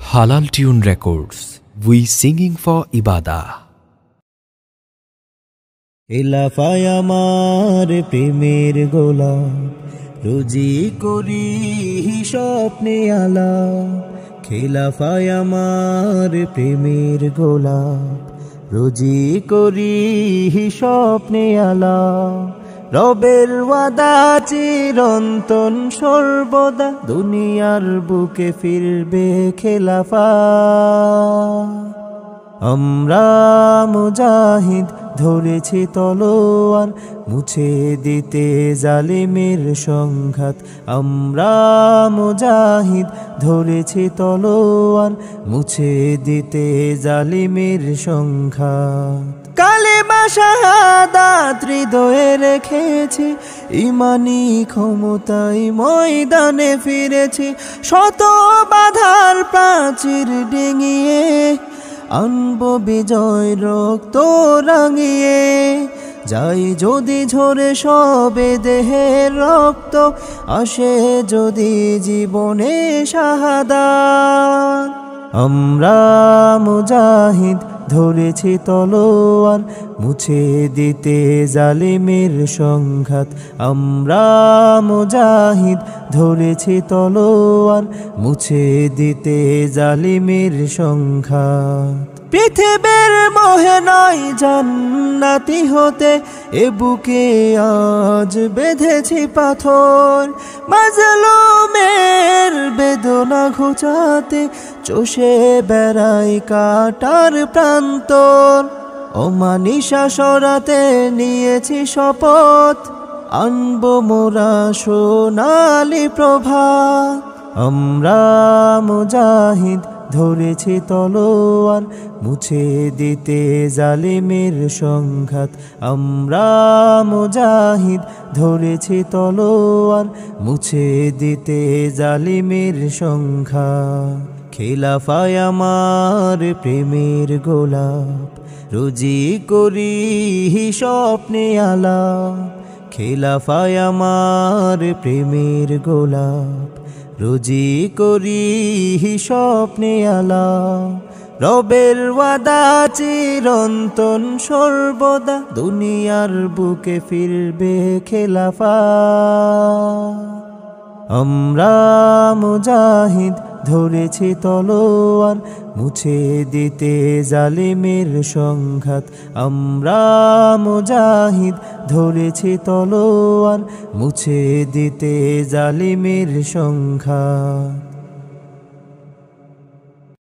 Halal Tune Records. We singing for Ibadah. এলাফায় আমার প্রেমের গোলাপ রোজি করি স্বপ্নে আলাপ খেলাফায় আমার প্রেমের গোলাপ রোজি করি স্বপ্নে আলাপ রবের ওয়াদা চিরন্তন সর্বদা দুনিয়ার বুকে ফিরবে খেলাফা আমরা মুজাহিদ ধরেছি তলোয়ার মুছে দিতে জালিমের সংঘাত আমরা মুজাহিদ ধরেছি তলোয়ার মুছে দিতে জালিমের সংঘাত কালেমা শাহাদাত হৃদয়ে রেখেছি ইমানি ক্ষমতায় ময়দানে ফিরেছি শত বাধার প্রাচীর ডিঙিয়ে আনব বিজয় রক্ত রাঙিয়ে যাই যদি ঝরে সবে দেহের রক্ত আসে যদি জীবনে শাহাদাত আমরা মুজাহিদ ধরেছি তলোয়ার মুছে দিতে জালিমের সংঘাত আমরা মুজাহিদ ধরেছি তলোয়ার মুছে দিতে জালিমের সংঘাত পৃথিবীর মোহে নয় জান্নাতি হতে এ বুকে আজ বেঁধেছি পাথর মাজলুমের বেদনা ঘুচাতে চষে বেড়াই কাটার প্রান্তর অমানিসা সরাতে নিয়েছি শপথ আনব মোরা সোনালি প্রভাত আমরা মুজাহিদ ধরেছি তলোয়ার মুছে দিতে জালিমের সংঘাত আমরা মুজাহিদ ধরেছি তলোয়ার মুছে দিতে জালিমের সংঘাত খেলাফায় আমার প্রেমের গোলাপ রোজি করি স্বপ্নে আলাপ খেলাফায় আমার প্রেমের গোলাপ রোজি করি স্বপ্নে আলাপ রবের ওয়াদা চিরন্তন সর্বদা দুনিয়ার বুকে ফিরবে খেলাফা আমরা মুজাহিদ ধরেছি তলোয়ার মুছে দিতে জালিমের সংঘাত আমরা মুজাহিদ ধরেছি তলোয়ার মুছে দিতে জালিমের সংঘাত